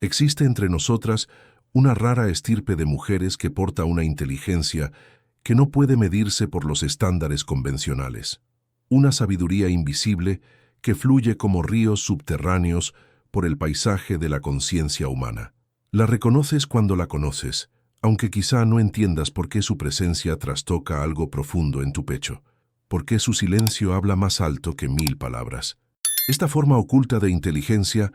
Existe entre nosotras una rara estirpe de mujeres que porta una inteligencia que no puede medirse por los estándares convencionales. Una sabiduría invisible que fluye como ríos subterráneos por el paisaje de la conciencia humana. La reconoces cuando la conoces, aunque quizá no entiendas por qué su presencia trastoca algo profundo en tu pecho, por qué su silencio habla más alto que 1000 palabras. Esta forma oculta de inteligencia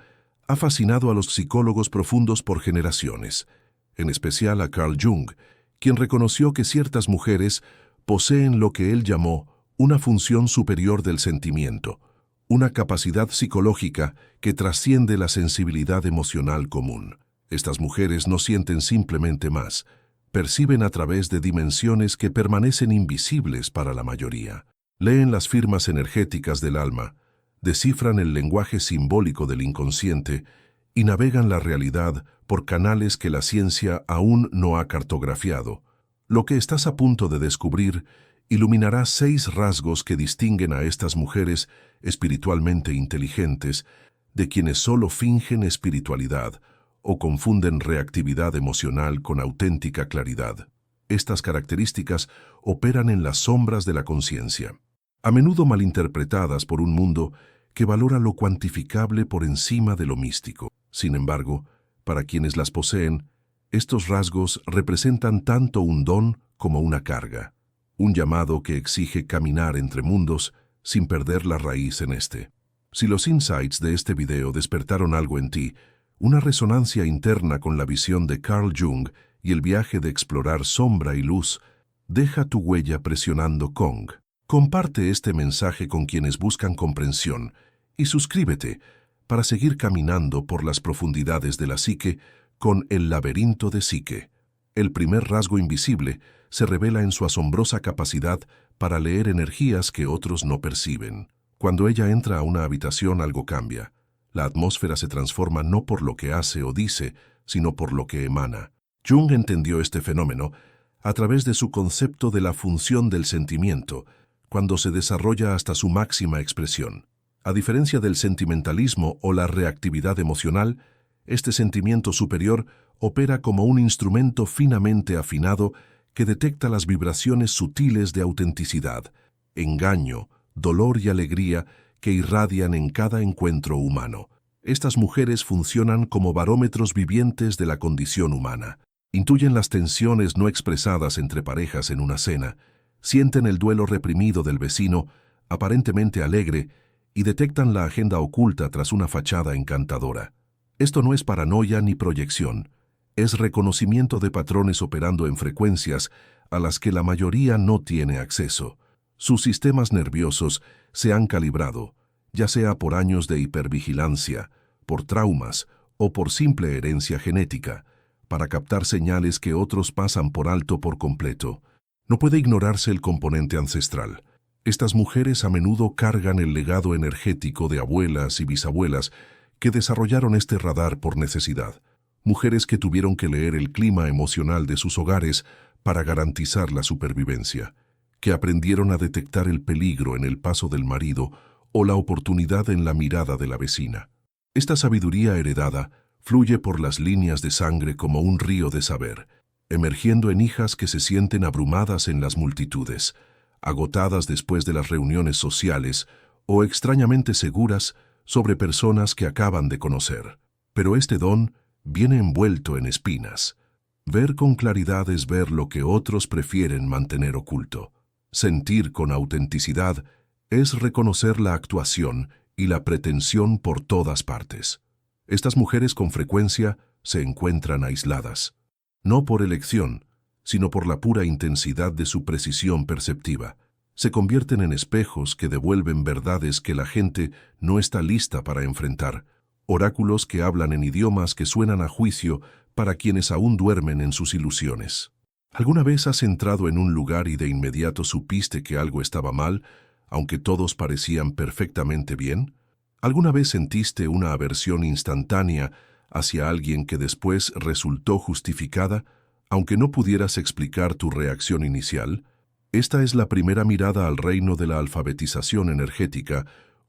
ha fascinado a los psicólogos profundos por generaciones, en especial a Carl Jung, quien reconoció que ciertas mujeres poseen lo que él llamó una función superior del sentimiento, una capacidad psicológica que trasciende la sensibilidad emocional común. Estas mujeres no sienten simplemente más, perciben a través de dimensiones que permanecen invisibles para la mayoría. Leen las firmas energéticas del alma, descifran el lenguaje simbólico del inconsciente y navegan la realidad por canales que la ciencia aún no ha cartografiado. Lo que estás a punto de descubrir iluminará 6 rasgos que distinguen a estas mujeres espiritualmente inteligentes de quienes solo fingen espiritualidad o confunden reactividad emocional con auténtica claridad. Estas características operan en las sombras de la conciencia, a menudo malinterpretadas por un mundo que valora lo cuantificable por encima de lo místico. Sin embargo, para quienes las poseen, estos rasgos representan tanto un don como una carga, un llamado que exige caminar entre mundos sin perder la raíz en este. Si los insights de este video despertaron algo en ti, una resonancia interna con la visión de Carl Jung y el viaje de explorar sombra y luz, deja tu huella presionando Kong. Comparte este mensaje con quienes buscan comprensión y suscríbete para seguir caminando por las profundidades de la psique con El laberinto de Psique. El primer rasgo invisible se revela en su asombrosa capacidad para leer energías que otros no perciben. Cuando ella entra a una habitación, algo cambia. La atmósfera se transforma no por lo que hace o dice, sino por lo que emana. Jung entendió este fenómeno a través de su concepto de la función del sentimiento, cuando se desarrolla hasta su máxima expresión. A diferencia del sentimentalismo o la reactividad emocional, este sentimiento superior opera como un instrumento finamente afinado que detecta las vibraciones sutiles de autenticidad, engaño, dolor y alegría que irradian en cada encuentro humano. Estas mujeres funcionan como barómetros vivientes de la condición humana. Intuyen las tensiones no expresadas entre parejas en una cena, sienten el duelo reprimido del vecino, aparentemente alegre, y detectan la agenda oculta tras una fachada encantadora. Esto no es paranoia ni proyección, es reconocimiento de patrones operando en frecuencias a las que la mayoría no tiene acceso. Sus sistemas nerviosos se han calibrado, ya sea por años de hipervigilancia, por traumas o por simple herencia genética, para captar señales que otros pasan por alto por completo. No puede ignorarse el componente ancestral. Estas mujeres a menudo cargan el legado energético de abuelas y bisabuelas que desarrollaron este radar por necesidad. Mujeres que tuvieron que leer el clima emocional de sus hogares para garantizar la supervivencia, que aprendieron a detectar el peligro en el paso del marido o la oportunidad en la mirada de la vecina. Esta sabiduría heredada fluye por las líneas de sangre como un río de saber, emergiendo en hijas que se sienten abrumadas en las multitudes, agotadas después de las reuniones sociales o extrañamente seguras sobre personas que acaban de conocer. Pero este don viene envuelto en espinas. Ver con claridad es ver lo que otros prefieren mantener oculto. Sentir con autenticidad es reconocer la actuación y la pretensión por todas partes. Estas mujeres con frecuencia se encuentran aisladas, no por elección, sino por la pura intensidad de su precisión perceptiva. Se convierten en espejos que devuelven verdades que la gente no está lista para enfrentar, oráculos que hablan en idiomas que suenan a juicio para quienes aún duermen en sus ilusiones. ¿Alguna vez has entrado en un lugar y de inmediato supiste que algo estaba mal, aunque todos parecían perfectamente bien? ¿Alguna vez sentiste una aversión instantánea hacia alguien que después resultó justificada, aunque no pudieras explicar tu reacción inicial? Esta es la primera mirada al reino de la alfabetización energética,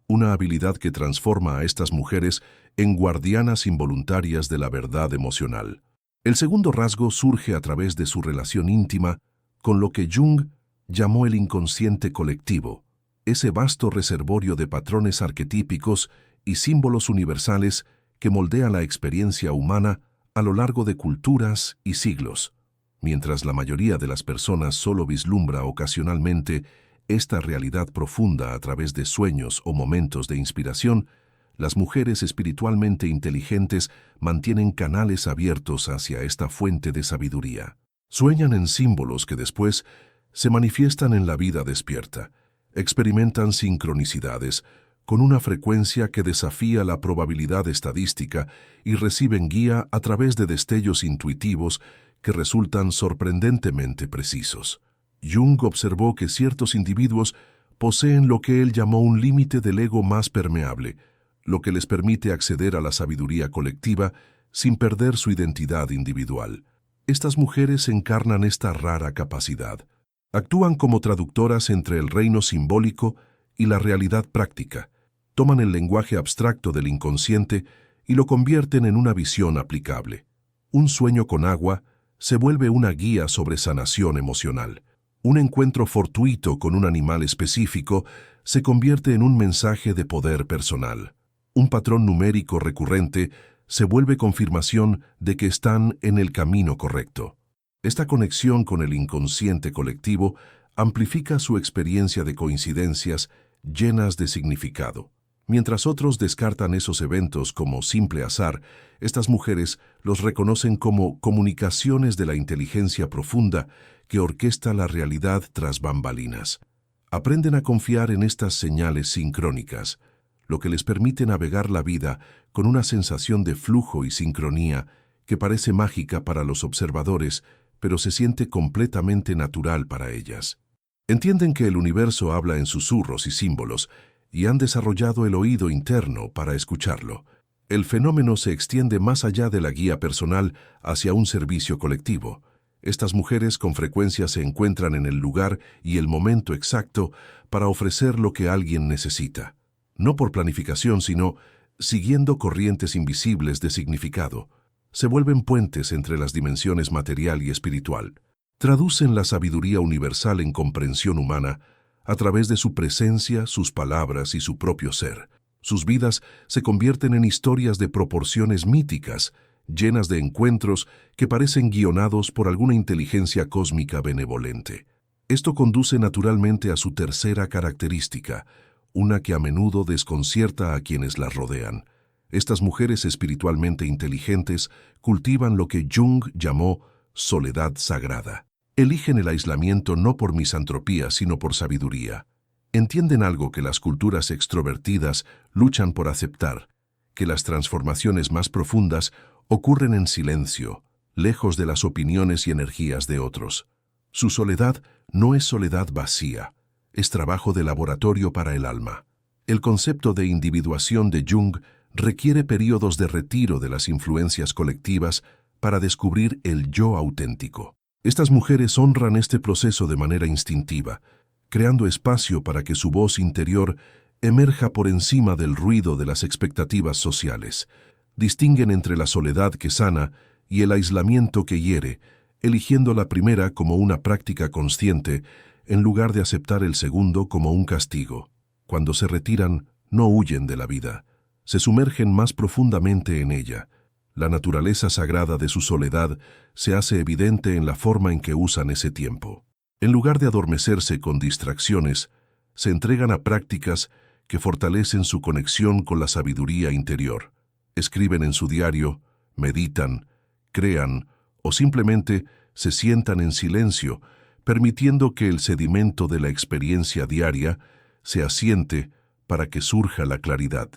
una habilidad que transforma a estas mujeres en guardianas involuntarias de la verdad emocional. El segundo rasgo surge a través de su relación íntima con lo que Jung llamó el inconsciente colectivo, ese vasto reservorio de patrones arquetípicos y símbolos universales que moldea la experiencia humana a lo largo de culturas y siglos. Mientras la mayoría de las personas solo vislumbra ocasionalmente esta realidad profunda a través de sueños o momentos de inspiración, las mujeres espiritualmente inteligentes mantienen canales abiertos hacia esta fuente de sabiduría. Sueñan en símbolos que después se manifiestan en la vida despierta. Experimentan sincronicidades con una frecuencia que desafía la probabilidad estadística y reciben guía a través de destellos intuitivos que resultan sorprendentemente precisos. Jung observó que ciertos individuos poseen lo que él llamó un límite del ego más permeable, lo que les permite acceder a la sabiduría colectiva sin perder su identidad individual. Estas mujeres encarnan esta rara capacidad. Actúan como traductoras entre el reino simbólico y la realidad práctica. Toman el lenguaje abstracto del inconsciente y lo convierten en una visión aplicable. Un sueño con agua se vuelve una guía sobre sanación emocional. Un encuentro fortuito con un animal específico se convierte en un mensaje de poder personal. Un patrón numérico recurrente se vuelve confirmación de que están en el camino correcto. Esta conexión con el inconsciente colectivo amplifica su experiencia de coincidencias llenas de significado. Mientras otros descartan esos eventos como simple azar, estas mujeres los reconocen como comunicaciones de la inteligencia profunda que orquesta la realidad tras bambalinas. Aprenden a confiar en estas señales sincrónicas, lo que les permite navegar la vida con una sensación de flujo y sincronía que parece mágica para los observadores, pero se siente completamente natural para ellas. Entienden que el universo habla en susurros y símbolos, y han desarrollado el oído interno para escucharlo. El fenómeno se extiende más allá de la guía personal hacia un servicio colectivo. Estas mujeres con frecuencia se encuentran en el lugar y el momento exacto para ofrecer lo que alguien necesita. No por planificación, sino siguiendo corrientes invisibles de significado. Se vuelven puentes entre las dimensiones material y espiritual. Traducen la sabiduría universal en comprensión humana a través de su presencia, sus palabras y su propio ser. Sus vidas se convierten en historias de proporciones míticas, llenas de encuentros que parecen guionados por alguna inteligencia cósmica benevolente. Esto conduce naturalmente a su tercera característica, una que a menudo desconcierta a quienes las rodean. Estas mujeres espiritualmente inteligentes cultivan lo que Jung llamó soledad sagrada. Eligen el aislamiento no por misantropía, sino por sabiduría. Entienden algo que las culturas extrovertidas luchan por aceptar, que las transformaciones más profundas ocurren en silencio, lejos de las opiniones y energías de otros. Su soledad no es soledad vacía, es trabajo de laboratorio para el alma. El concepto de individuación de Jung requiere períodos de retiro de las influencias colectivas para descubrir el yo auténtico. Estas mujeres honran este proceso de manera instintiva, creando espacio para que su voz interior emerja por encima del ruido de las expectativas sociales. Distinguen entre la soledad que sana y el aislamiento que hiere, eligiendo la primera como una práctica consciente, en lugar de aceptar el segundo como un castigo. Cuando se retiran, no huyen de la vida, se sumergen más profundamente en ella. La naturaleza sagrada de su soledad se hace evidente en la forma en que usan ese tiempo. En lugar de adormecerse con distracciones, se entregan a prácticas que fortalecen su conexión con la sabiduría interior. Escriben en su diario, meditan, crean o simplemente se sientan en silencio, permitiendo que el sedimento de la experiencia diaria se asiente para que surja la claridad.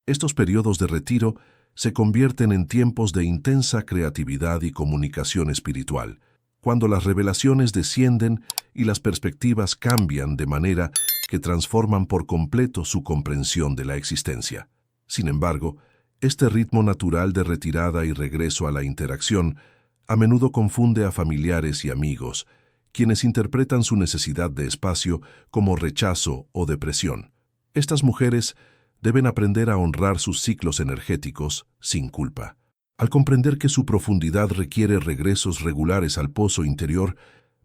Estos periodos de retiro se convierten en tiempos de intensa creatividad y comunicación espiritual, cuando las revelaciones descienden y las perspectivas cambian de manera que transforman por completo su comprensión de la existencia. Sin embargo, este ritmo natural de retirada y regreso a la interacción a menudo confunde a familiares y amigos, quienes interpretan su necesidad de espacio como rechazo o depresión. Estas mujeres deben aprender a honrar sus ciclos energéticos sin culpa. Al comprender que su profundidad requiere regresos regulares al pozo interior,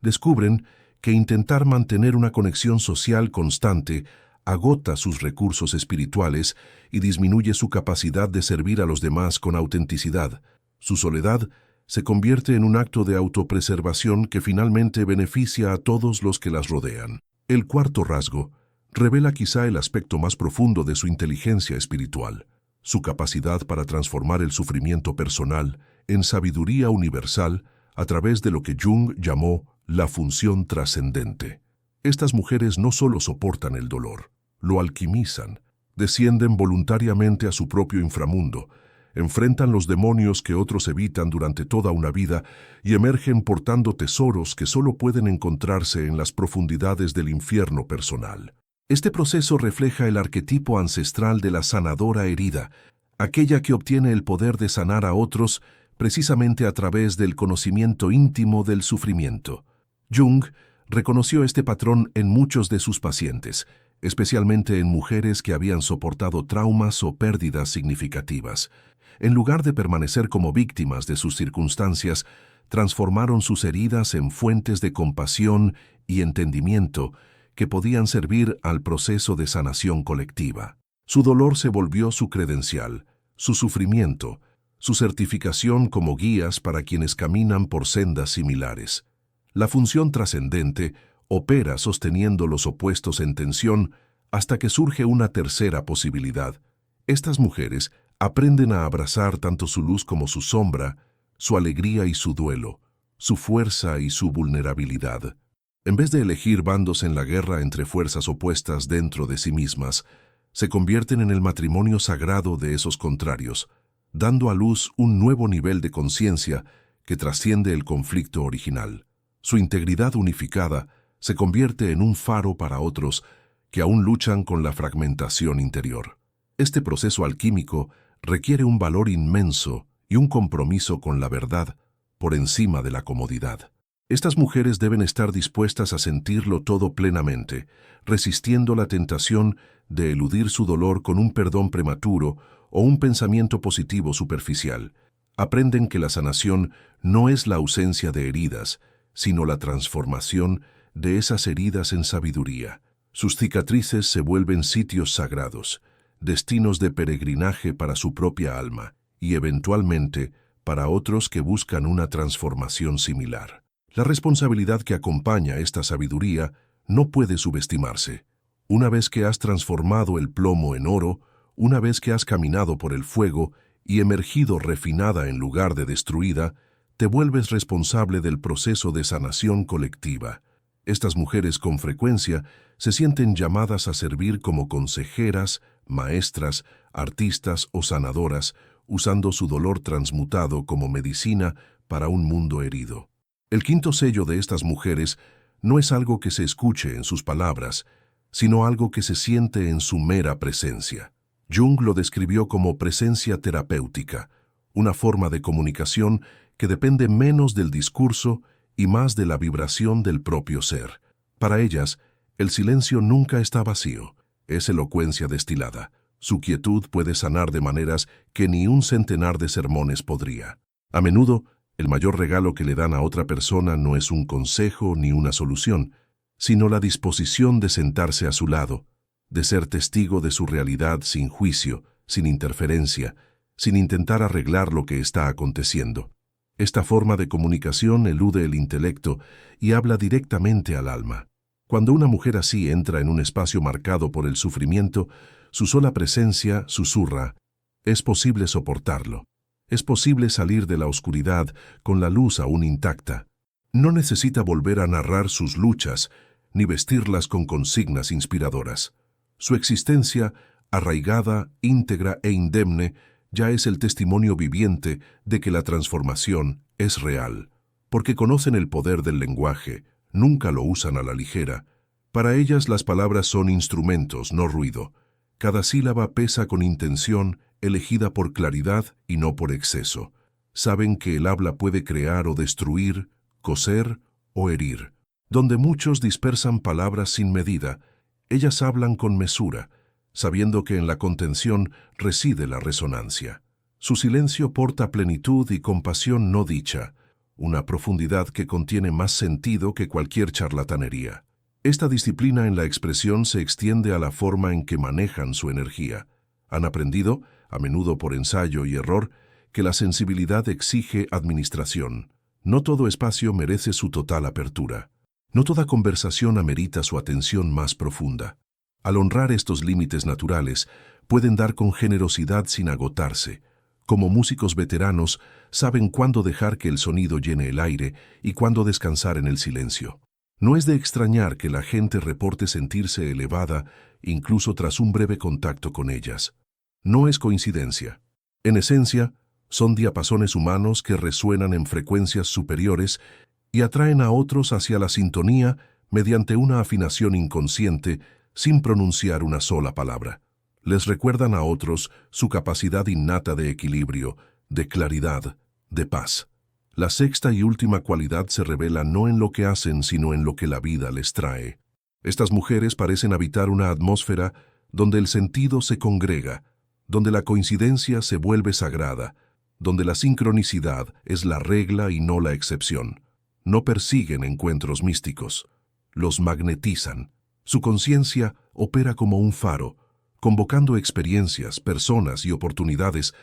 descubren que intentar mantener una conexión social constante agota sus recursos espirituales y disminuye su capacidad de servir a los demás con autenticidad. Su soledad se convierte en un acto de autopreservación que finalmente beneficia a todos los que las rodean. El cuarto rasgo revela quizá el aspecto más profundo de su inteligencia espiritual, su capacidad para transformar el sufrimiento personal en sabiduría universal a través de lo que Jung llamó la función trascendente. Estas mujeres no solo soportan el dolor, lo alquimizan, descienden voluntariamente a su propio inframundo, enfrentan los demonios que otros evitan durante toda una vida y emergen portando tesoros que solo pueden encontrarse en las profundidades del infierno personal. Este proceso refleja el arquetipo ancestral de la sanadora herida, aquella que obtiene el poder de sanar a otros precisamente a través del conocimiento íntimo del sufrimiento. Jung reconoció este patrón en muchos de sus pacientes, especialmente en mujeres que habían soportado traumas o pérdidas significativas. En lugar de permanecer como víctimas de sus circunstancias, transformaron sus heridas en fuentes de compasión y entendimiento que podían servir al proceso de sanación colectiva. Su dolor se volvió su credencial, su sufrimiento, su certificación como guías para quienes caminan por sendas similares. La función trascendente opera sosteniendo los opuestos en tensión hasta que surge una tercera posibilidad. Estas mujeres aprenden a abrazar tanto su luz como su sombra, su alegría y su duelo, su fuerza y su vulnerabilidad. En vez de elegir bandos en la guerra entre fuerzas opuestas dentro de sí mismas, se convierten en el matrimonio sagrado de esos contrarios, dando a luz un nuevo nivel de conciencia que trasciende el conflicto original. Su integridad unificada se convierte en un faro para otros que aún luchan con la fragmentación interior. Este proceso alquímico requiere un valor inmenso y un compromiso con la verdad por encima de la comodidad. Estas mujeres deben estar dispuestas a sentirlo todo plenamente, resistiendo la tentación de eludir su dolor con un perdón prematuro o un pensamiento positivo superficial. Aprenden que la sanación no es la ausencia de heridas, sino la transformación de esas heridas en sabiduría. Sus cicatrices se vuelven sitios sagrados, destinos de peregrinaje para su propia alma y eventualmente para otros que buscan una transformación similar. La responsabilidad que acompaña esta sabiduría no puede subestimarse. Una vez que has transformado el plomo en oro, una vez que has caminado por el fuego y emergido refinada en lugar de destruida, te vuelves responsable del proceso de sanación colectiva. Estas mujeres con frecuencia se sienten llamadas a servir como consejeras, maestras, artistas o sanadoras, usando su dolor transmutado como medicina para un mundo herido. El quinto sello de estas mujeres no es algo que se escuche en sus palabras, sino algo que se siente en su mera presencia. Jung lo describió como presencia terapéutica, una forma de comunicación que depende menos del discurso y más de la vibración del propio ser. Para ellas, el silencio nunca está vacío, es elocuencia destilada. Su quietud puede sanar de maneras que ni un centenar de sermones podría. A menudo, el mayor regalo que le dan a otra persona no es un consejo ni una solución, sino la disposición de sentarse a su lado, de ser testigo de su realidad sin juicio, sin interferencia, sin intentar arreglar lo que está aconteciendo. Esta forma de comunicación elude el intelecto y habla directamente al alma. Cuando una mujer así entra en un espacio marcado por el sufrimiento, su sola presencia susurra: es posible soportarlo. Es posible salir de la oscuridad con la luz aún intacta. No necesita volver a narrar sus luchas, ni vestirlas con consignas inspiradoras. Su existencia, arraigada, íntegra e indemne, ya es el testimonio viviente de que la transformación es real. Porque conocen el poder del lenguaje, nunca lo usan a la ligera. Para ellas las palabras son instrumentos, no ruido. Cada sílaba pesa con intención, elegida por claridad y no por exceso. Saben que el habla puede crear o destruir, coser o herir. Donde muchos dispersan palabras sin medida, ellas hablan con mesura, sabiendo que en la contención reside la resonancia. Su silencio porta plenitud y compasión no dicha, una profundidad que contiene más sentido que cualquier charlatanería. Esta disciplina en la expresión se extiende a la forma en que manejan su energía. Han aprendido, a menudo por ensayo y error, que la sensibilidad exige administración. No todo espacio merece su total apertura. No toda conversación amerita su atención más profunda. Al honrar estos límites naturales, pueden dar con generosidad sin agotarse. Como músicos veteranos, saben cuándo dejar que el sonido llene el aire y cuándo descansar en el silencio. No es de extrañar que la gente reporte sentirse elevada incluso tras un breve contacto con ellas. No es coincidencia. En esencia, son diapasones humanos que resuenan en frecuencias superiores y atraen a otros hacia la sintonía mediante una afinación inconsciente sin pronunciar una sola palabra. Les recuerdan a otros su capacidad innata de equilibrio, de claridad, de paz. La sexta y última cualidad se revela no en lo que hacen, sino en lo que la vida les trae. Estas mujeres parecen habitar una atmósfera donde el sentido se congrega, donde la coincidencia se vuelve sagrada, donde la sincronicidad es la regla y no la excepción. No persiguen encuentros místicos, los magnetizan. Su conciencia opera como un faro, convocando experiencias, personas y oportunidades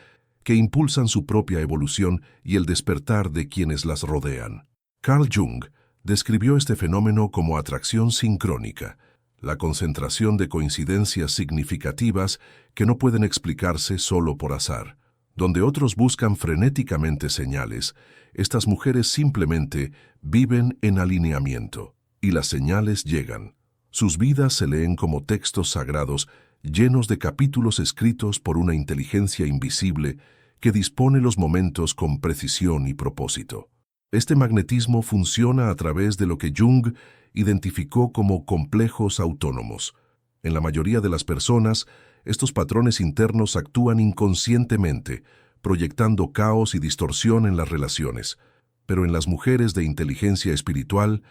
que impulsan su propia evolución y el despertar de quienes las rodean. Carl Jung describió este fenómeno como atracción sincrónica, la concentración de coincidencias significativas que no pueden explicarse solo por azar. Donde otros buscan frenéticamente señales, estas mujeres simplemente viven en alineamiento, y las señales llegan. Sus vidas se leen como textos sagrados llenos de capítulos escritos por una inteligencia invisible que dispone los momentos con precisión y propósito. Este magnetismo funciona a través de lo que Jung identificó como complejos autónomos. En la mayoría de las personas, estos patrones internos actúan inconscientemente, proyectando caos y distorsión en las relaciones. Pero en las mujeres de inteligencia espiritual,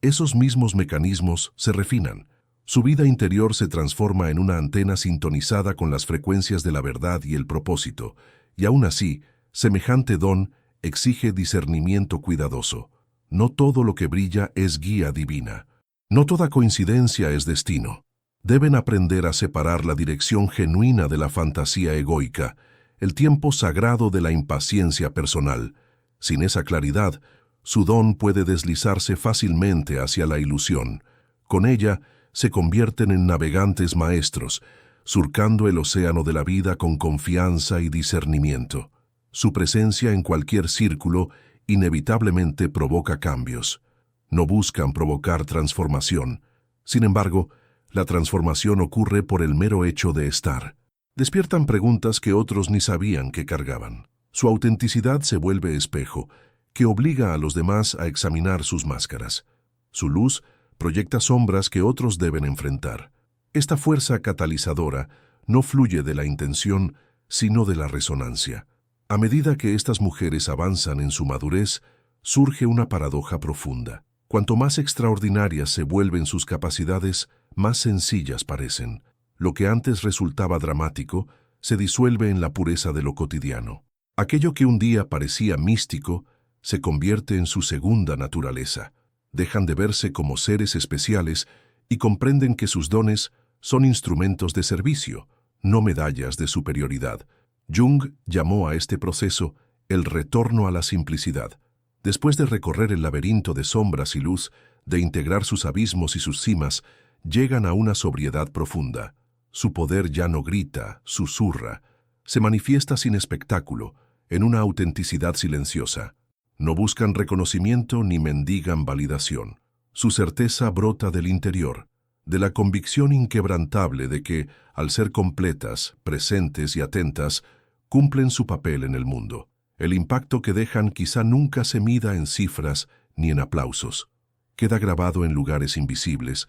esos mismos mecanismos se refinan. Su vida interior se transforma en una antena sintonizada con las frecuencias de la verdad y el propósito, y aún así, semejante don exige discernimiento cuidadoso. No todo lo que brilla es guía divina. No toda coincidencia es destino. Deben aprender a separar la dirección genuina de la fantasía egoica, el tiempo sagrado de la impaciencia personal. Sin esa claridad, su don puede deslizarse fácilmente hacia la ilusión. Con ella, se convierten en navegantes maestros, surcando el océano de la vida con confianza y discernimiento. Su presencia en cualquier círculo inevitablemente provoca cambios. No buscan provocar transformación. Sin embargo, la transformación ocurre por el mero hecho de estar. Despiertan preguntas que otros ni sabían que cargaban. Su autenticidad se vuelve espejo, que obliga a los demás a examinar sus máscaras. Su luz proyecta sombras que otros deben enfrentar. Esta fuerza catalizadora no fluye de la intención, sino de la resonancia. A medida que estas mujeres avanzan en su madurez, surge una paradoja profunda. Cuanto más extraordinarias se vuelven sus capacidades, más sencillas parecen. Lo que antes resultaba dramático se disuelve en la pureza de lo cotidiano. Aquello que un día parecía místico se convierte en su segunda naturaleza. Dejan de verse como seres especiales y comprenden que sus dones son instrumentos de servicio, no medallas de superioridad. Jung llamó a este proceso el retorno a la simplicidad. Después de recorrer el laberinto de sombras y luz, de integrar sus abismos y sus cimas, llegan a una sobriedad profunda. Su poder ya no grita, susurra, se manifiesta sin espectáculo, en una autenticidad silenciosa. No buscan reconocimiento ni mendigan validación. Su certeza brota del interior, de la convicción inquebrantable de que, al ser completas, presentes y atentas, cumplen su papel en el mundo. El impacto que dejan quizá nunca se mida en cifras ni en aplausos. Queda grabado en lugares invisibles,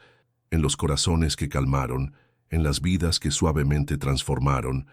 en los corazones que calmaron, en las vidas que suavemente transformaron,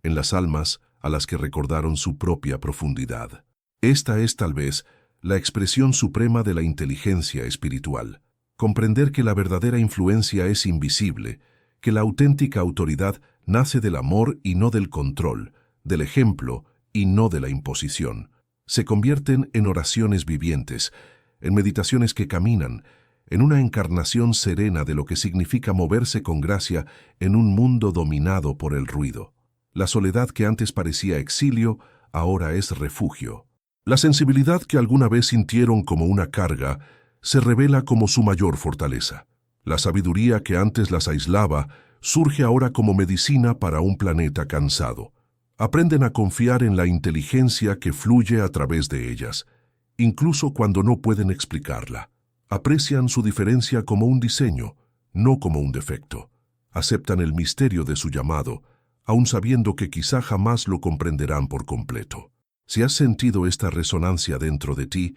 en las almas a las que recordaron su propia profundidad. Esta es, tal vez, la expresión suprema de la inteligencia espiritual. Comprender que la verdadera influencia es invisible, que la auténtica autoridad nace del amor y no del control, del ejemplo y no de la imposición. Se convierten en oraciones vivientes, en meditaciones que caminan, en una encarnación serena de lo que significa moverse con gracia en un mundo dominado por el ruido. La soledad que antes parecía exilio, ahora es refugio. La sensibilidad que alguna vez sintieron como una carga, se revela como su mayor fortaleza. La sabiduría que antes las aislaba, surge ahora como medicina para un planeta cansado. Aprenden a confiar en la inteligencia que fluye a través de ellas, incluso cuando no pueden explicarla. Aprecian su diferencia como un diseño, no como un defecto. Aceptan el misterio de su llamado, aun sabiendo que quizá jamás lo comprenderán por completo. Si has sentido esta resonancia dentro de ti,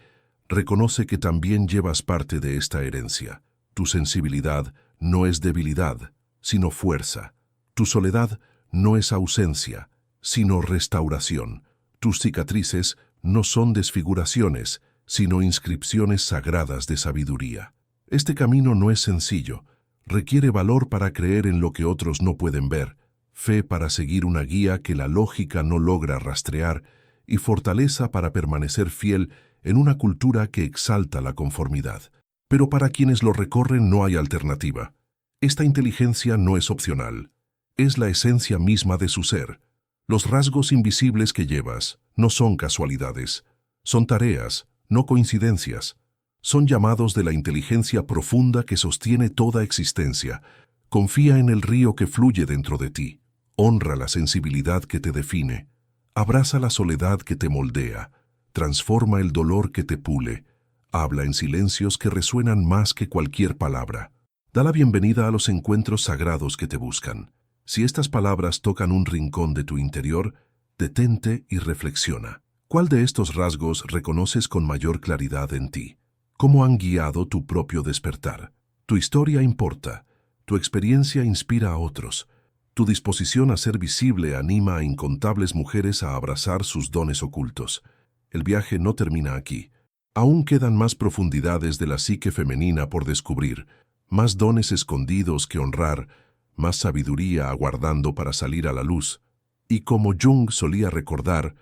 reconoce que también llevas parte de esta herencia. Tu sensibilidad no es debilidad, sino fuerza. Tu soledad no es ausencia, sino restauración. Tus cicatrices no son desfiguraciones, sino inscripciones sagradas de sabiduría. Este camino no es sencillo, requiere valor para creer en lo que otros no pueden ver, fe para seguir una guía que la lógica no logra rastrear y fortaleza para permanecer fiel en una cultura que exalta la conformidad. Pero para quienes lo recorren no hay alternativa. Esta inteligencia no es opcional, es la esencia misma de su ser. Los rasgos invisibles que llevas no son casualidades, son tareas, no coincidencias. Son llamados de la inteligencia profunda que sostiene toda existencia. Confía en el río que fluye dentro de ti. Honra la sensibilidad que te define. Abraza la soledad que te moldea. Transforma el dolor que te pule. Habla en silencios que resuenan más que cualquier palabra. Da la bienvenida a los encuentros sagrados que te buscan. Si estas palabras tocan un rincón de tu interior, detente y reflexiona. ¿Cuál de estos rasgos reconoces con mayor claridad en ti? ¿Cómo han guiado tu propio despertar? Tu historia importa. Tu experiencia inspira a otros. Tu disposición a ser visible anima a incontables mujeres a abrazar sus dones ocultos. El viaje no termina aquí. Aún quedan más profundidades de la psique femenina por descubrir, más dones escondidos que honrar, más sabiduría aguardando para salir a la luz. Y como Jung solía recordar,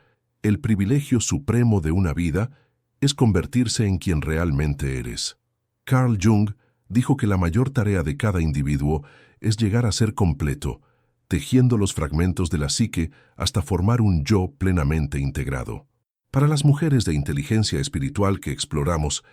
el privilegio supremo de una vida es convertirse en quien realmente eres. Carl Jung dijo que la mayor tarea de cada individuo es llegar a ser completo, tejiendo los fragmentos de la psique hasta formar un yo plenamente integrado. Para las mujeres de inteligencia espiritual que exploramos,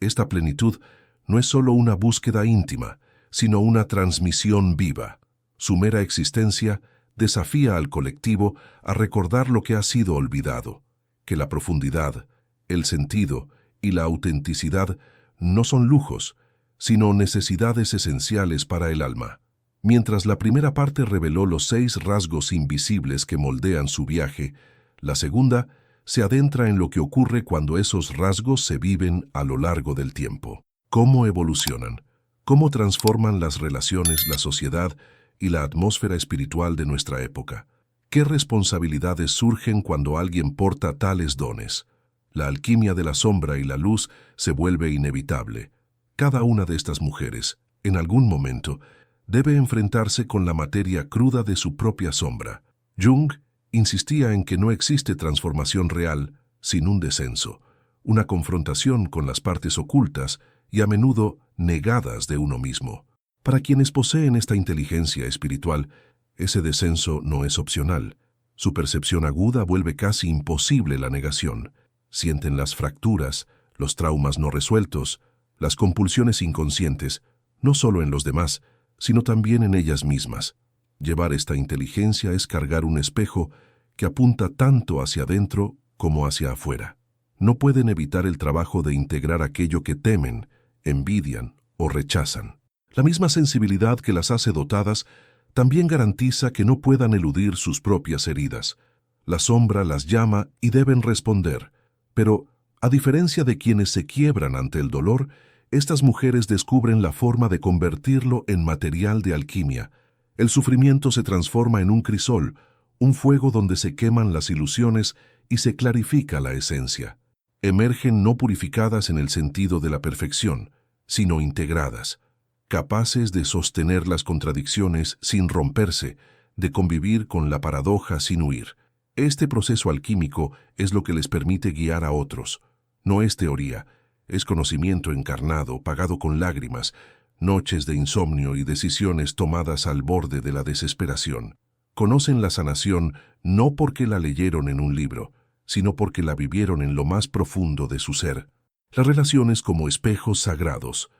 esta plenitud no es solo una búsqueda íntima, sino una transmisión viva. Su mera existencia desafía al colectivo a recordar lo que ha sido olvidado, que la profundidad, el sentido y la autenticidad no son lujos, sino necesidades esenciales para el alma. Mientras la primera parte reveló los 6 rasgos invisibles que moldean su viaje, la segunda se adentra en lo que ocurre cuando esos rasgos se viven a lo largo del tiempo. ¿Cómo evolucionan? ¿Cómo transforman las relaciones, la sociedad y la atmósfera espiritual de nuestra época? ¿Qué responsabilidades surgen cuando alguien porta tales dones? La alquimia de la sombra y la luz se vuelve inevitable. Cada una de estas mujeres, en algún momento, debe enfrentarse con la materia cruda de su propia sombra. Jung insistía en que no existe transformación real sin un descenso, una confrontación con las partes ocultas y a menudo negadas de uno mismo. Para quienes poseen esta inteligencia espiritual, ese descenso no es opcional. Su percepción aguda vuelve casi imposible la negación. Sienten las fracturas, los traumas no resueltos, las compulsiones inconscientes, no solo en los demás, sino también en ellas mismas. Llevar esta inteligencia es cargar un espejo que apunta tanto hacia adentro como hacia afuera. No pueden evitar el trabajo de integrar aquello que temen, envidian o rechazan. La misma sensibilidad que las hace dotadas también garantiza que no puedan eludir sus propias heridas. La sombra las llama y deben responder, pero, a diferencia de quienes se quiebran ante el dolor, estas mujeres descubren la forma de convertirlo en material de alquimia. El sufrimiento se transforma en un crisol, un fuego donde se queman las ilusiones y se clarifica la esencia. Emergen no purificadas en el sentido de la perfección, sino integradas. capaces de sostener las contradicciones sin romperse, de convivir con la paradoja sin huir. Este proceso alquímico es lo que les permite guiar a otros. No es teoría, es conocimiento encarnado, pagado con lágrimas, noches de insomnio y decisiones tomadas al borde de la desesperación. Conocen la sanación no porque la leyeron en un libro, sino porque la vivieron en lo más profundo de su ser. Las relaciones como espejos sagrados.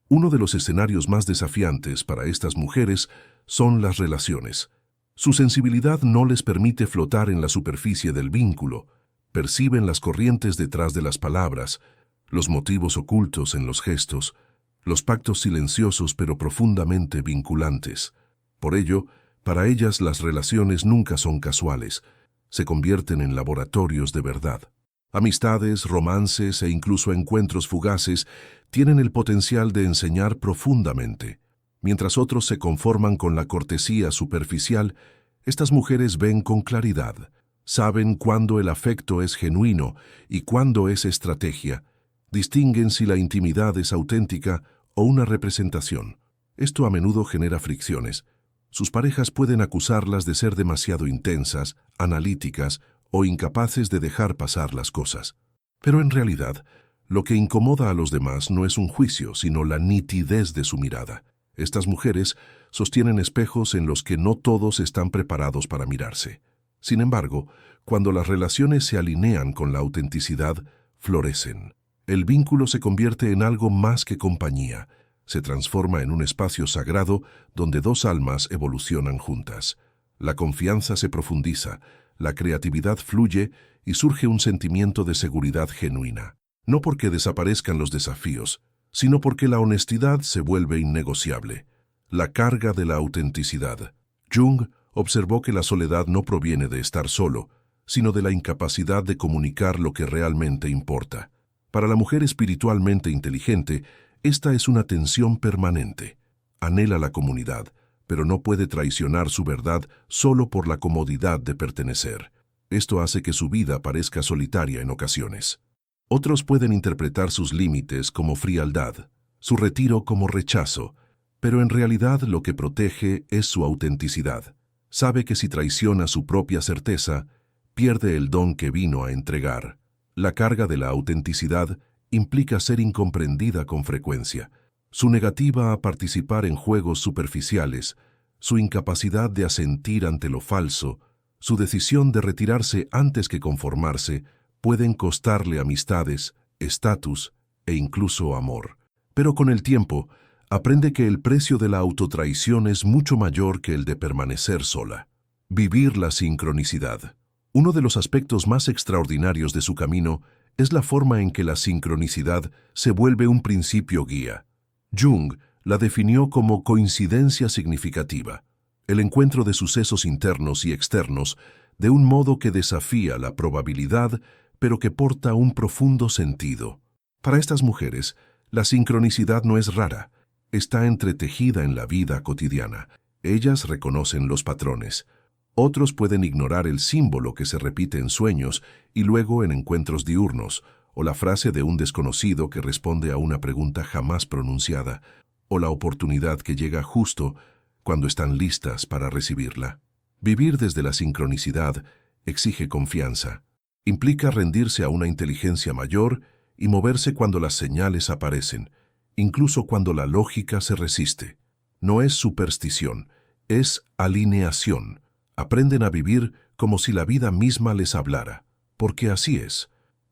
Uno de los escenarios más desafiantes para estas mujeres son las relaciones. Su sensibilidad no les permite flotar en la superficie del vínculo. Perciben las corrientes detrás de las palabras, los motivos ocultos en los gestos, los pactos silenciosos pero profundamente vinculantes. Por ello, para ellas las relaciones nunca son casuales, se convierten en laboratorios de verdad. Amistades, romances e incluso encuentros fugaces tienen el potencial de enseñar profundamente. Mientras otros se conforman con la cortesía superficial, estas mujeres ven con claridad. Saben cuándo el afecto es genuino y cuándo es estrategia. Distinguen si la intimidad es auténtica o una representación. Esto a menudo genera fricciones. Sus parejas pueden acusarlas de ser demasiado intensas, analíticas o incapaces de dejar pasar las cosas. Pero en realidad, lo que incomoda a los demás no es un juicio, sino la nitidez de su mirada. Estas mujeres sostienen espejos en los que no todos están preparados para mirarse. Sin embargo, cuando las relaciones se alinean con la autenticidad, florecen. El vínculo se convierte en algo más que compañía. Se transforma en un espacio sagrado donde dos almas evolucionan juntas. La confianza se profundiza, la creatividad fluye y surge un sentimiento de seguridad genuina. No porque desaparezcan los desafíos, sino porque la honestidad se vuelve innegociable. La carga de la autenticidad. Jung observó que la soledad no proviene de estar solo, sino de la incapacidad de comunicar lo que realmente importa. Para la mujer espiritualmente inteligente, esta es una tensión permanente. Anhela la comunidad, pero no puede traicionar su verdad solo por la comodidad de pertenecer. Esto hace que su vida parezca solitaria en ocasiones. Otros pueden interpretar sus límites como frialdad, su retiro como rechazo, pero en realidad lo que protege es su autenticidad. Sabe que si traiciona su propia certeza, pierde el don que vino a entregar. La carga de la autenticidad implica ser incomprendida con frecuencia. Su negativa a participar en juegos superficiales, su incapacidad de asentir ante lo falso, su decisión de retirarse antes que conformarse, pueden costarle amistades, estatus e incluso amor. Pero con el tiempo, aprende que el precio de la autotraición es mucho mayor que el de permanecer sola. Vivir la sincronicidad. Uno de los aspectos más extraordinarios de su camino es la forma en que la sincronicidad se vuelve un principio guía. Jung la definió como coincidencia significativa, el encuentro de sucesos internos y externos de un modo que desafía la probabilidad, pero que porta un profundo sentido. Para estas mujeres, la sincronicidad no es rara, está entretejida en la vida cotidiana. Ellas reconocen los patrones. Otros pueden ignorar el símbolo que se repite en sueños y luego en encuentros diurnos, o la frase de un desconocido que responde a una pregunta jamás pronunciada, o la oportunidad que llega justo cuando están listas para recibirla. Vivir desde la sincronicidad exige confianza. Implica rendirse a una inteligencia mayor y moverse cuando las señales aparecen, incluso cuando la lógica se resiste. No es superstición, es alineación. Aprenden a vivir como si la vida misma les hablara, porque así es.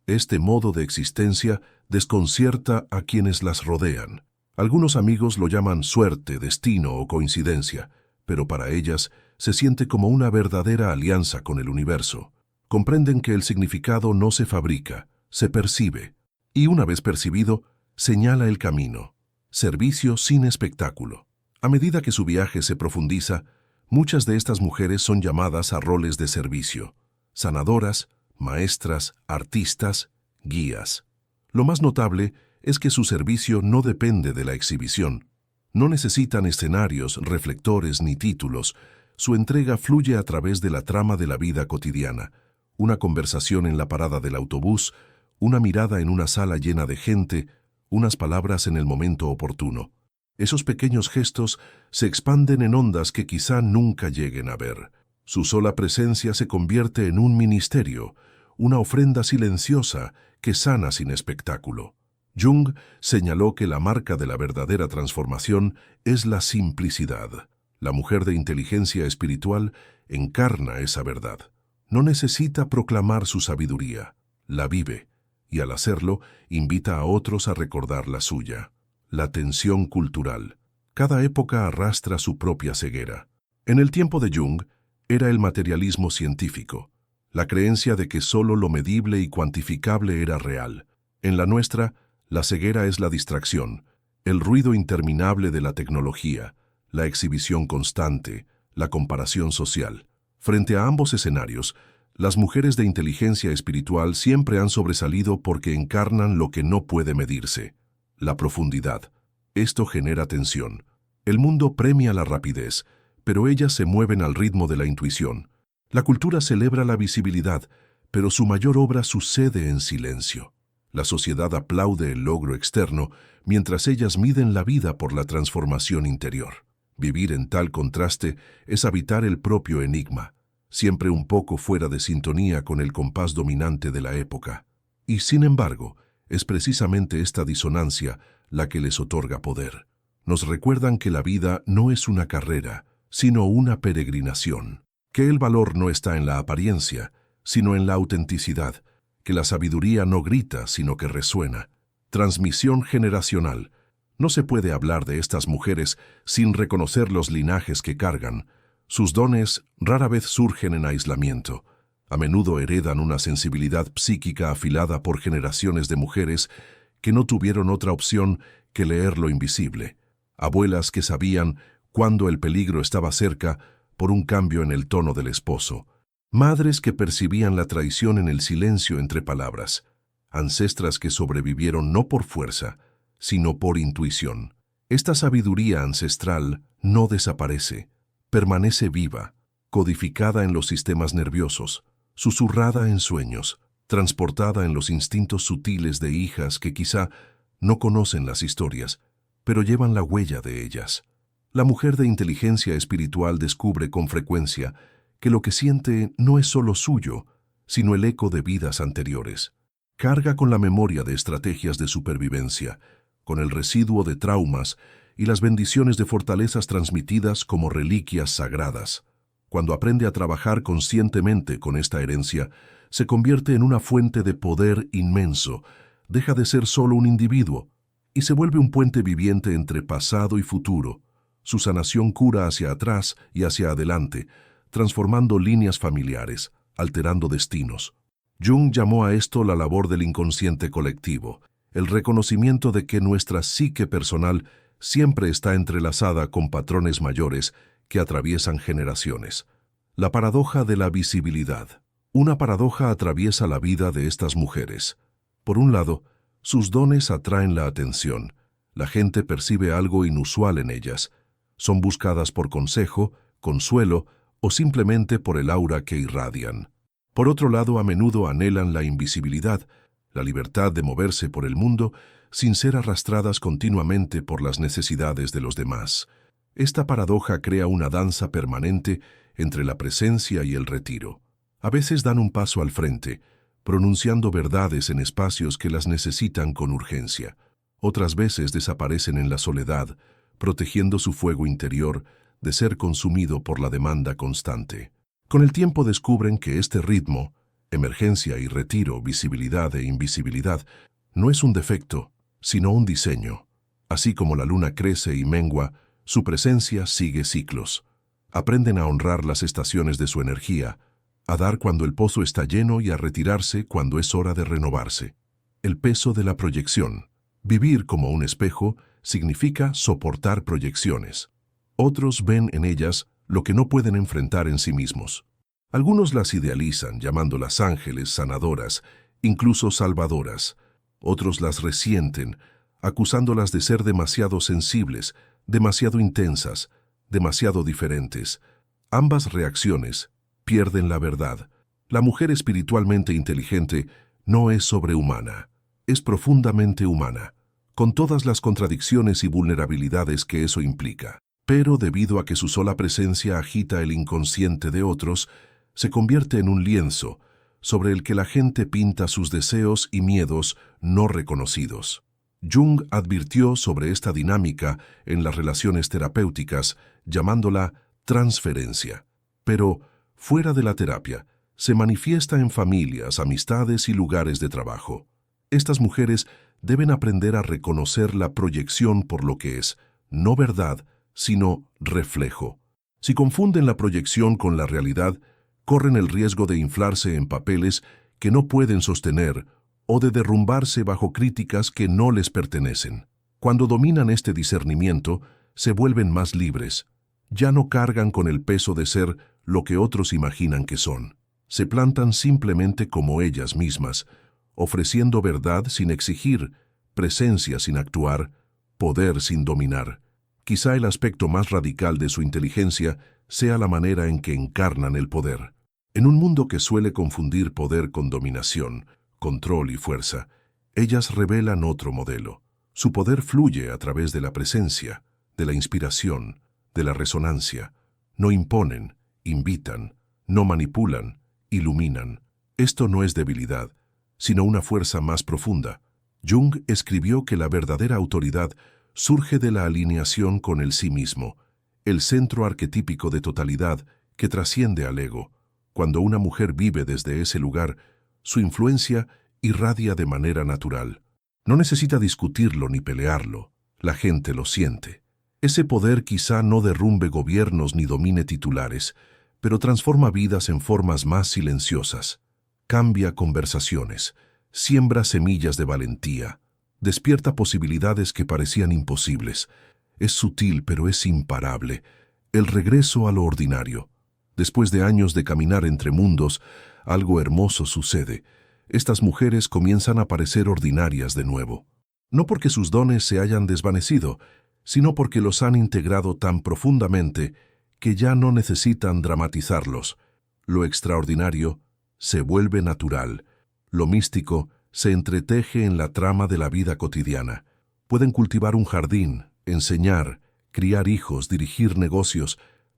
Este modo de existencia desconcierta a quienes las rodean. Algunos amigos lo llaman suerte, destino o coincidencia, pero para ellas se siente como una verdadera alianza con el universo. Comprenden que el significado no se fabrica, se percibe, y una vez percibido, señala el camino. Servicio sin espectáculo. A medida que su viaje se profundiza, muchas de estas mujeres son llamadas a roles de servicio, sanadoras, maestras, artistas, guías. Lo más notable es que su servicio no depende de la exhibición. No necesitan escenarios, reflectores ni títulos. Su entrega fluye a través de la trama de la vida cotidiana. Una conversación en la parada del autobús, una mirada en una sala llena de gente, unas palabras en el momento oportuno. Esos pequeños gestos se expanden en ondas que quizá nunca lleguen a ver. Su sola presencia se convierte en un ministerio, una ofrenda silenciosa que sana sin espectáculo. Jung señaló que la marca de la verdadera transformación es la simplicidad. La mujer de inteligencia espiritual encarna esa verdad. No necesita proclamar su sabiduría, la vive, y al hacerlo invita a otros a recordar la suya. La tensión cultural. Cada época arrastra su propia ceguera. En el tiempo de Jung era el materialismo científico, la creencia de que solo lo medible y cuantificable era real. En la nuestra, la ceguera es la distracción, el ruido interminable de la tecnología, la exhibición constante, la comparación social. Frente a ambos escenarios, las mujeres de inteligencia espiritual siempre han sobresalido porque encarnan lo que no puede medirse, la profundidad. Esto genera tensión. El mundo premia la rapidez, pero ellas se mueven al ritmo de la intuición. La cultura celebra la visibilidad, pero su mayor obra sucede en silencio. La sociedad aplaude el logro externo, mientras ellas miden la vida por la transformación interior. Vivir en tal contraste es habitar el propio enigma, siempre un poco fuera de sintonía con el compás dominante de la época. Y sin embargo, es precisamente esta disonancia la que les otorga poder. Nos recuerdan que la vida no es una carrera, sino una peregrinación, que el valor no está en la apariencia, sino en la autenticidad, que la sabiduría no grita, sino que resuena. Transmisión generacional. No se puede hablar de estas mujeres sin reconocer los linajes que cargan. Sus dones rara vez surgen en aislamiento. A menudo heredan una sensibilidad psíquica afilada por generaciones de mujeres que no tuvieron otra opción que leer lo invisible. Abuelas que sabían cuándo el peligro estaba cerca por un cambio en el tono del esposo. Madres que percibían la traición en el silencio entre palabras. Ancestras que sobrevivieron no por fuerza, sino por intuición. Esta sabiduría ancestral no desaparece, permanece viva, codificada en los sistemas nerviosos, susurrada en sueños, transportada en los instintos sutiles de hijas que quizá no conocen las historias, pero llevan la huella de ellas. La mujer de inteligencia espiritual descubre con frecuencia que lo que siente no es solo suyo, sino el eco de vidas anteriores. Carga con la memoria de estrategias de supervivencia, con el residuo de traumas y las bendiciones de fortalezas transmitidas como reliquias sagradas. Cuando aprende a trabajar conscientemente con esta herencia, se convierte en una fuente de poder inmenso, deja de ser solo un individuo y se vuelve un puente viviente entre pasado y futuro. Su sanación cura hacia atrás y hacia adelante, transformando líneas familiares, alterando destinos. Jung llamó a esto la labor del inconsciente colectivo, el reconocimiento de que nuestra psique personal siempre está entrelazada con patrones mayores que atraviesan generaciones. La paradoja de la visibilidad. Una paradoja atraviesa la vida de estas mujeres. Por un lado, sus dones atraen la atención. La gente percibe algo inusual en ellas. Son buscadas por consejo, consuelo o simplemente por el aura que irradian. Por otro lado, a menudo anhelan la invisibilidad, la libertad de moverse por el mundo sin ser arrastradas continuamente por las necesidades de los demás. Esta paradoja crea una danza permanente entre la presencia y el retiro. A veces dan un paso al frente, pronunciando verdades en espacios que las necesitan con urgencia. Otras veces desaparecen en la soledad, protegiendo su fuego interior de ser consumido por la demanda constante. Con el tiempo descubren que este ritmo, emergencia y retiro, visibilidad e invisibilidad, no es un defecto, sino un diseño. Así como la luna crece y mengua, su presencia sigue ciclos. Aprenden a honrar las estaciones de su energía, a dar cuando el pozo está lleno y a retirarse cuando es hora de renovarse. El peso de la proyección. Vivir como un espejo significa soportar proyecciones. Otros ven en ellas lo que no pueden enfrentar en sí mismos. Algunos las idealizan, llamándolas ángeles, sanadoras, incluso salvadoras. Otros las resienten, acusándolas de ser demasiado sensibles, demasiado intensas, demasiado diferentes. Ambas reacciones pierden la verdad. La mujer espiritualmente inteligente no es sobrehumana, es profundamente humana, con todas las contradicciones y vulnerabilidades que eso implica. Pero debido a que su sola presencia agita el inconsciente de otros, se convierte en un lienzo sobre el que la gente pinta sus deseos y miedos no reconocidos. Jung advirtió sobre esta dinámica en las relaciones terapéuticas, llamándola transferencia. Pero, fuera de la terapia, se manifiesta en familias, amistades y lugares de trabajo. Estas mujeres deben aprender a reconocer la proyección por lo que es, no verdad, sino reflejo. Si confunden la proyección con la realidad, corren el riesgo de inflarse en papeles que no pueden sostener o de derrumbarse bajo críticas que no les pertenecen. Cuando dominan este discernimiento, se vuelven más libres. Ya no cargan con el peso de ser lo que otros imaginan que son. Se plantan simplemente como ellas mismas, ofreciendo verdad sin exigir, presencia sin actuar, poder sin dominar. Quizá el aspecto más radical de su inteligencia sea la manera en que encarnan el poder. En un mundo que suele confundir poder con dominación, control y fuerza, ellas revelan otro modelo. Su poder fluye a través de la presencia, de la inspiración, de la resonancia. No imponen, invitan, no manipulan, iluminan. Esto no es debilidad, sino una fuerza más profunda. Jung escribió que la verdadera autoridad surge de la alineación con el sí mismo, el centro arquetípico de totalidad que trasciende al ego. Cuando una mujer vive desde ese lugar, su influencia irradia de manera natural. No necesita discutirlo ni pelearlo, la gente lo siente. Ese poder quizá no derrumbe gobiernos ni domine titulares, pero transforma vidas en formas más silenciosas. Cambia conversaciones, siembra semillas de valentía, despierta posibilidades que parecían imposibles. Es sutil, pero es imparable. El regreso a lo ordinario. Después de años de caminar entre mundos, algo hermoso sucede. Estas mujeres comienzan a parecer ordinarias de nuevo. No porque sus dones se hayan desvanecido, sino porque los han integrado tan profundamente que ya no necesitan dramatizarlos. Lo extraordinario se vuelve natural. Lo místico se entreteje en la trama de la vida cotidiana. Pueden cultivar un jardín, enseñar, criar hijos, dirigir negocios,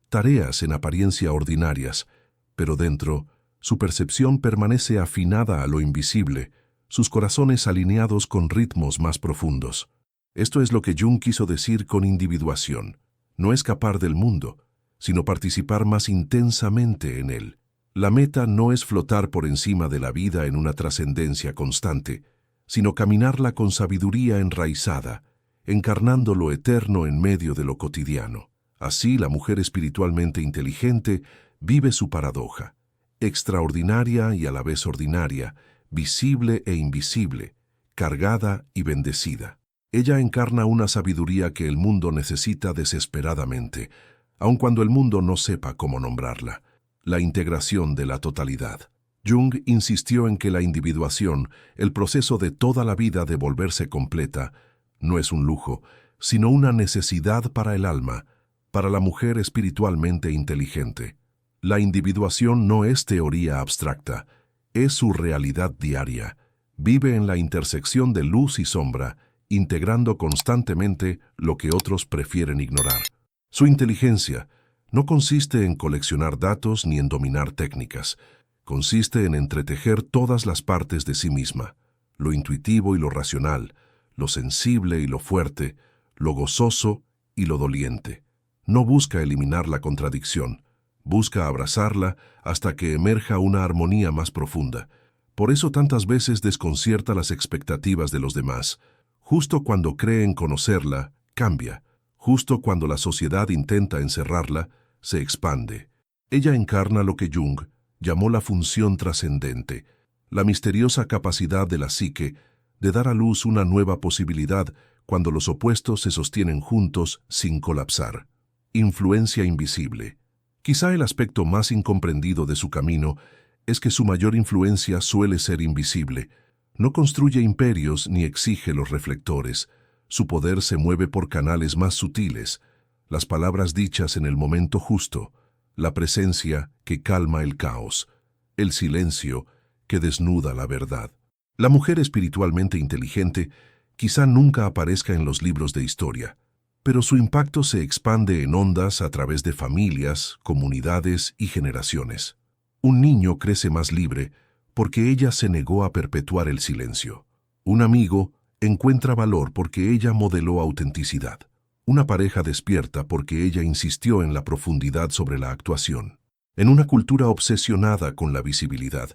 tareas en apariencia ordinarias, pero dentro, su percepción permanece afinada a lo invisible, sus corazones alineados con ritmos más profundos. Esto es lo que Jung quiso decir con individuación. No escapar del mundo, sino participar más intensamente en él. La meta no es flotar por encima de la vida en una trascendencia constante, sino caminarla con sabiduría enraizada, encarnando lo eterno en medio de lo cotidiano. Así, la mujer espiritualmente inteligente vive su paradoja, extraordinaria y a la vez ordinaria, visible e invisible, cargada y bendecida. Ella encarna una sabiduría que el mundo necesita desesperadamente, aun cuando el mundo no sepa cómo nombrarla: la integración de la totalidad. Jung insistió en que la individuación, el proceso de toda la vida de volverse completa, no es un lujo, sino una necesidad para el alma, para la mujer espiritualmente inteligente. La individuación no es teoría abstracta, es su realidad diaria. Vive en la intersección de luz y sombra, integrando constantemente lo que otros prefieren ignorar. Su inteligencia no consiste en coleccionar datos ni en dominar técnicas. Consiste en entretejer todas las partes de sí misma, lo intuitivo y lo racional, lo sensible y lo fuerte, lo gozoso y lo doliente. No busca eliminar la contradicción, busca abrazarla hasta que emerja una armonía más profunda. Por eso tantas veces desconcierta las expectativas de los demás. Justo cuando creen conocerla, cambia. Justo cuando la sociedad intenta encerrarla, se expande. Ella encarna lo que Jung llamó la función trascendente, la misteriosa capacidad de la psique de dar a luz una nueva posibilidad cuando los opuestos se sostienen juntos sin colapsar. Influencia invisible. Quizá el aspecto más incomprendido de su camino es que su mayor influencia suele ser invisible. No construye imperios ni exige los reflectores. Su poder se mueve por canales más sutiles, las palabras dichas en el momento justo, la presencia que calma el caos, el silencio que desnuda la verdad. La mujer espiritualmente inteligente Quizá nunca aparezca en los libros de historia, pero su impacto se expande en ondas a través de familias, comunidades y generaciones. Un niño crece más libre porque ella se negó a perpetuar el silencio. Un amigo encuentra valor porque ella modeló autenticidad. Una pareja despierta porque ella insistió en la profundidad sobre la actuación. En una cultura obsesionada con la visibilidad,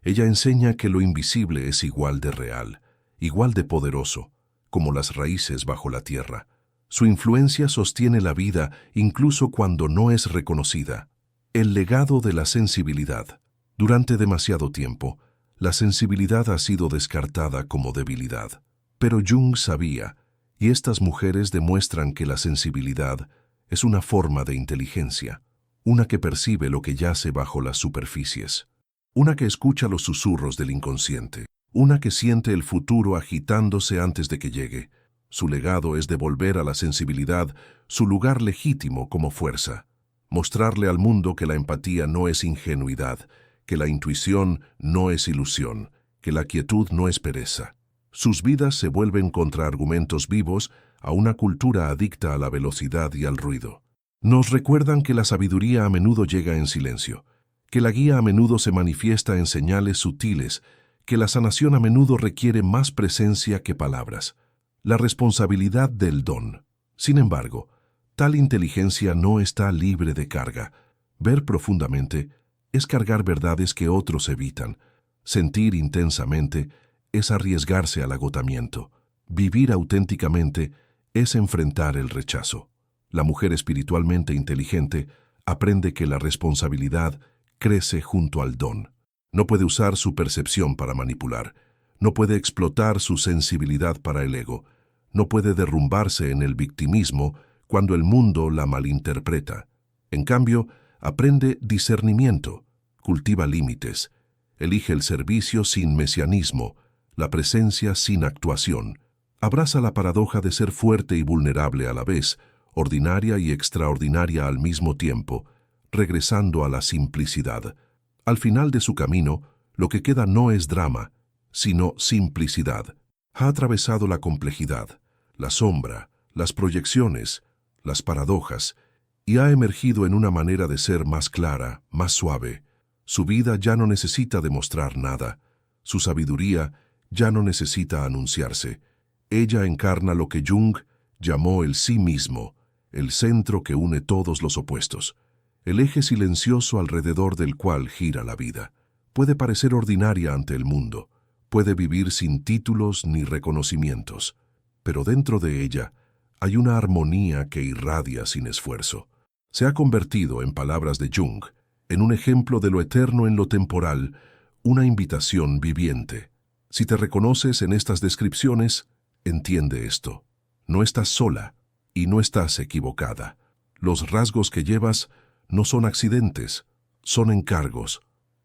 ella enseña que lo invisible es igual de real, igual de poderoso, como las raíces bajo la tierra. Su influencia sostiene la vida incluso cuando no es reconocida. El legado de la sensibilidad. Durante demasiado tiempo, la sensibilidad ha sido descartada como debilidad. Pero Jung sabía, y estas mujeres demuestran que la sensibilidad es una forma de inteligencia, una que percibe lo que yace bajo las superficies, una que escucha los susurros del inconsciente, una que siente el futuro agitándose antes de que llegue. Su legado es devolver a la sensibilidad su lugar legítimo como fuerza, mostrarle al mundo que la empatía no es ingenuidad, que la intuición no es ilusión, que la quietud no es pereza. Sus vidas se vuelven contraargumentos vivos a una cultura adicta a la velocidad y al ruido. Nos recuerdan que la sabiduría a menudo llega en silencio, que la guía a menudo se manifiesta en señales sutiles, que la sanación a menudo requiere más presencia que palabras. La responsabilidad del don. Sin embargo, tal inteligencia no está libre de carga. Ver profundamente es cargar verdades que otros evitan. Sentir intensamente es arriesgarse al agotamiento. Vivir auténticamente es enfrentar el rechazo. La mujer espiritualmente inteligente aprende que la responsabilidad crece junto al don. No puede usar su percepción para manipular. No puede explotar su sensibilidad para el ego. No puede derrumbarse en el victimismo cuando el mundo la malinterpreta. En cambio, aprende discernimiento, cultiva límites, elige el servicio sin mesianismo, la presencia sin actuación. Abraza la paradoja de ser fuerte y vulnerable a la vez, ordinaria y extraordinaria al mismo tiempo, regresando a la simplicidad. Al final de su camino, lo que queda no es drama, sino simplicidad. Ha atravesado la complejidad, la sombra, las proyecciones, las paradojas, y ha emergido en una manera de ser más clara, más suave. Su vida ya no necesita demostrar nada. Su sabiduría ya no necesita anunciarse. Ella encarna lo que Jung llamó el sí mismo, el centro que une todos los opuestos, el eje silencioso alrededor del cual gira la vida. Puede parecer ordinaria ante el mundo, puede vivir sin títulos ni reconocimientos, pero dentro de ella hay una armonía que irradia sin esfuerzo. Se ha convertido, en palabras de Jung, en un ejemplo de lo eterno en lo temporal, una invitación viviente. Si te reconoces en estas descripciones, entiende esto. No estás sola y no estás equivocada. Los rasgos que llevas no son accidentes, son encargos.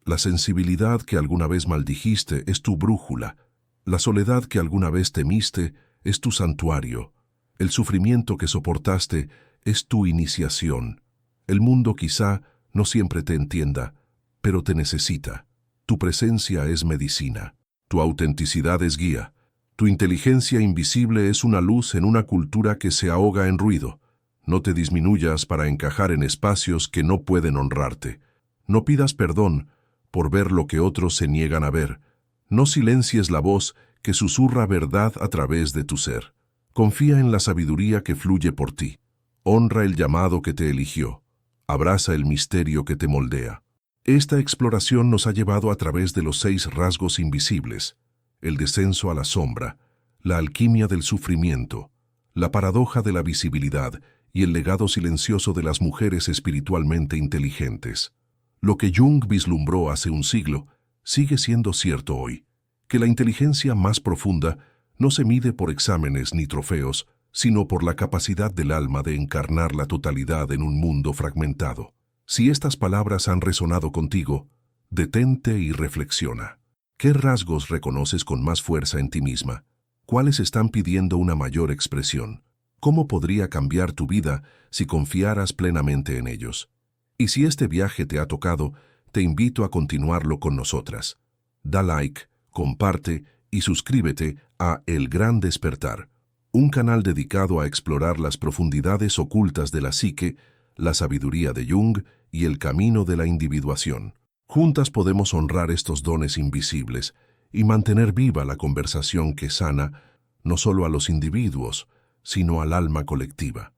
La sensibilidad que alguna vez maldijiste es tu brújula. La soledad que alguna vez temiste es tu santuario. El sufrimiento que soportaste es tu iniciación. El mundo quizá no siempre te entienda, pero te necesita. Tu presencia es medicina. Tu autenticidad es guía. Tu inteligencia invisible es una luz en una cultura que se ahoga en ruido. No te disminuyas para encajar en espacios que no pueden honrarte. No pidas perdón por ver lo que otros se niegan a ver. No silencies la voz que susurra verdad a través de tu ser. Confía en la sabiduría que fluye por ti. Honra el llamado que te eligió. Abraza el misterio que te moldea. Esta exploración nos ha llevado a través de los 6 rasgos invisibles: el descenso a la sombra, la alquimia del sufrimiento, la paradoja de la visibilidad y el legado silencioso de las mujeres espiritualmente inteligentes. Lo que Jung vislumbró hace un siglo sigue siendo cierto hoy, que la inteligencia más profunda no se mide por exámenes ni trofeos, sino por la capacidad del alma de encarnar la totalidad en un mundo fragmentado. Si estas palabras han resonado contigo, detente y reflexiona. ¿Qué rasgos reconoces con más fuerza en ti misma? ¿Cuáles están pidiendo una mayor expresión? ¿Cómo podría cambiar tu vida si confiaras plenamente en ellos? Y si este viaje te ha tocado, te invito a continuarlo con nosotras. Da like, comparte y suscríbete a El Gran Despertar, un canal dedicado a explorar las profundidades ocultas de la psique, la sabiduría de Jung y el camino de la individuación. Juntas podemos honrar estos dones invisibles y mantener viva la conversación que sana no solo a los individuos, sino al alma colectiva.